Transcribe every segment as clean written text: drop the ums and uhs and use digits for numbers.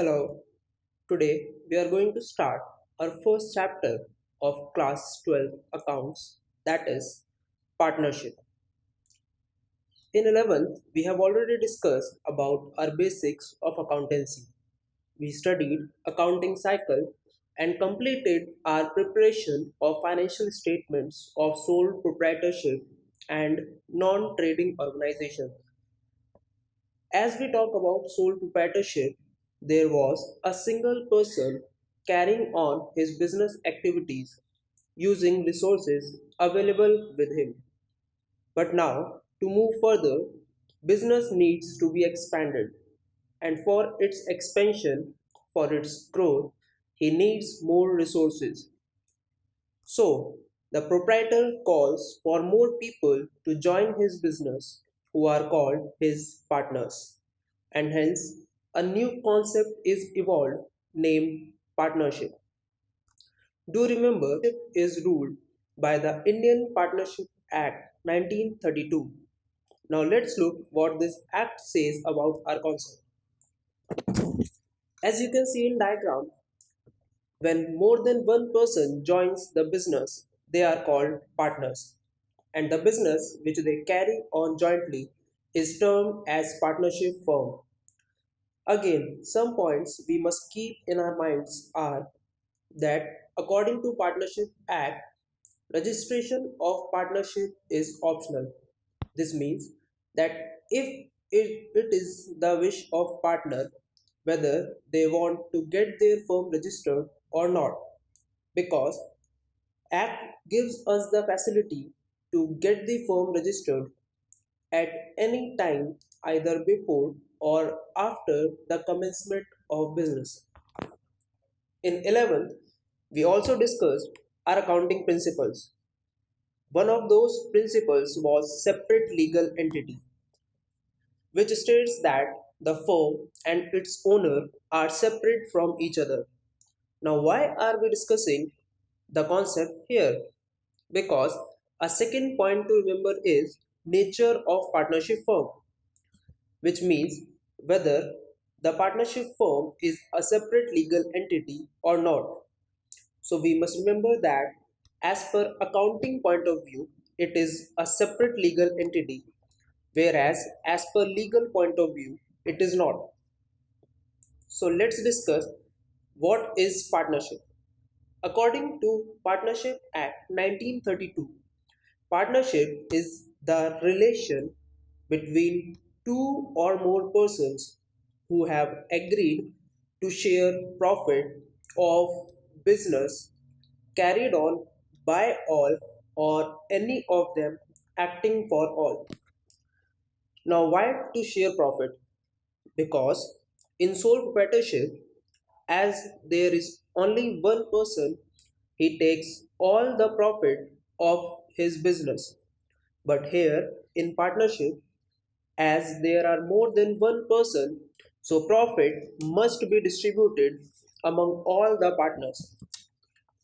Hello, today we are going to start our first chapter of class 12 accounts, that is partnership. In 11th, we have already discussed about our basics of accountancy. We studied accounting cycle and completed our preparation of financial statements of sole proprietorship and non-trading organizations. As we talk about sole proprietorship, there was a single person carrying on his business activities using resources available with him. But now, to move further, business needs to be expanded, and for its expansion, for its growth, he needs more resources. So, the proprietor calls for more people to join his business who are called his partners. And hence, a new concept is evolved named partnership. Do remember, is ruled by the Indian Partnership Act 1932. Now let's look what this act says about our concept. As you can see in diagram, when more than one person joins the business, they are called partners. And the business which they carry on jointly is termed as partnership firm. Again, some points we must keep in our minds are that according to Partnership Act, registration of partnership is optional. This means that if it is the wish of partner whether they want to get their firm registered or not, because Act gives us the facility to get the firm registered at any time either before or after the commencement of business. In 11th, we also discussed our accounting principles. One of those principles was separate legal entity, which states that the firm and its owner are separate from each other. Now, why are we discussing the concept here? Because a second point to remember is nature of partnership firm, which means whether the partnership firm is a separate legal entity or not. So we must remember that as per accounting point of view, it is a separate legal entity, whereas as per legal point of view, it is not. So let's discuss what is partnership. According to Partnership Act 1932, partnership is the relation between two or more persons who have agreed to share profit of business carried on by all or any of them acting for all. Now, why to share profit? Because in sole proprietorship, as there is only one person, he takes all the profit of his business. But here in partnership, as there are more than one person, so profit must be distributed among all the partners.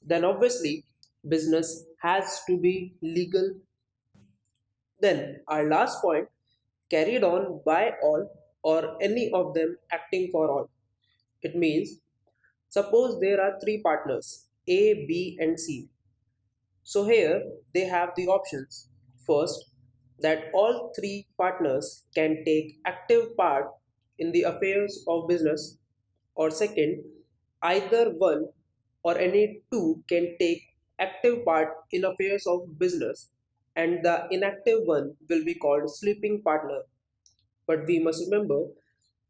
Then obviously business has to be legal. Then our last point, carried on by all or any of them acting for all. It means suppose there are three partners A, B and C. So here they have the options. First, that all three partners can take active part in the affairs of business, or second, either one or any two can take active part in affairs of business and the inactive one will be called sleeping partner. But we must remember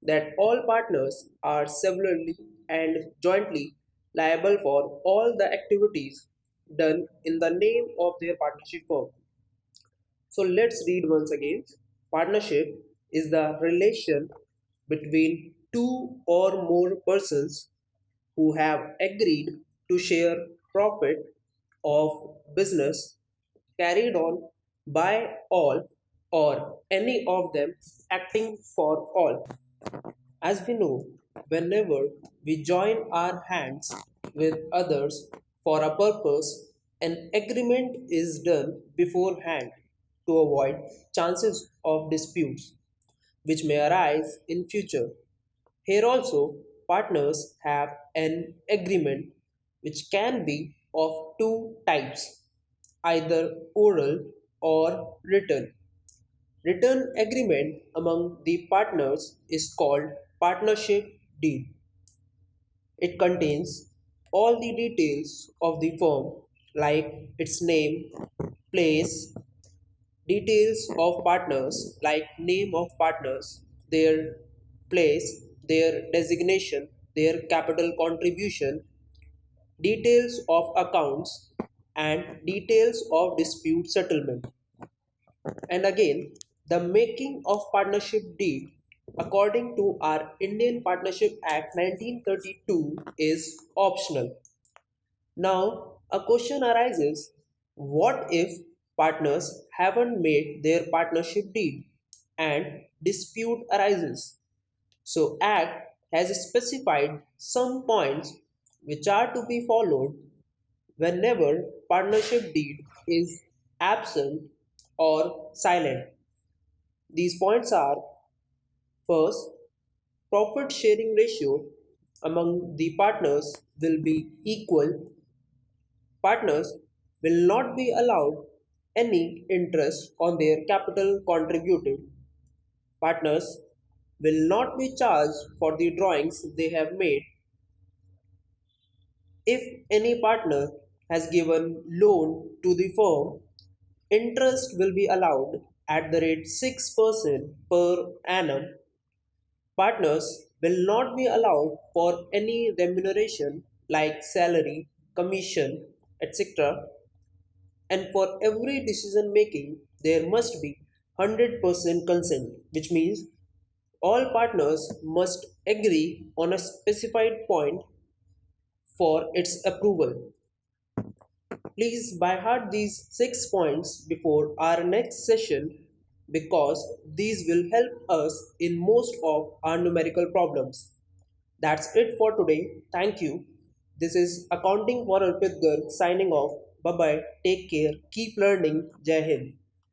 that all partners are severally and jointly liable for all the activities done in the name of their partnership firm. So let's read once again. Partnership is the relation between two or more persons who have agreed to share profit of business carried on by all or any of them acting for all. As we know, whenever we join our hands with others for a purpose, an agreement is done beforehand to avoid chances of disputes which may arise in future. Here also, partners have an agreement which can be of two types, either oral or written. Written agreement among the partners is called partnership deed. It contains all the details of the firm like its name, place, details of partners like name of partners, their place, their designation, their capital contribution, details of accounts, and details of dispute settlement. And again, the making of partnership deed according to our Indian Partnership Act 1932 is optional. Now, a question arises, what if partners haven't made their partnership deed and dispute arises? So, Act has specified some points which are to be followed whenever partnership deed is absent or silent. These points are: first, profit sharing ratio among the partners will be equal. Partners will not be allowed any interest on their capital contributed. Partners will not be charged for the drawings they have made. If any partner has given loan to the firm, interest will be allowed at the rate 6% per annum. Partners will not be allowed for any remuneration like salary, commission, etc. And for every decision making, there must be 100% consent, which means all partners must agree on a specified point for its approval. Please by heart these 6 points before our next session because these will help us in most of our numerical problems. That's it for today. Thank you. This is Accounting for Arpit Garg signing off. Bye bye. Take care. Keep learning. Jai Hind.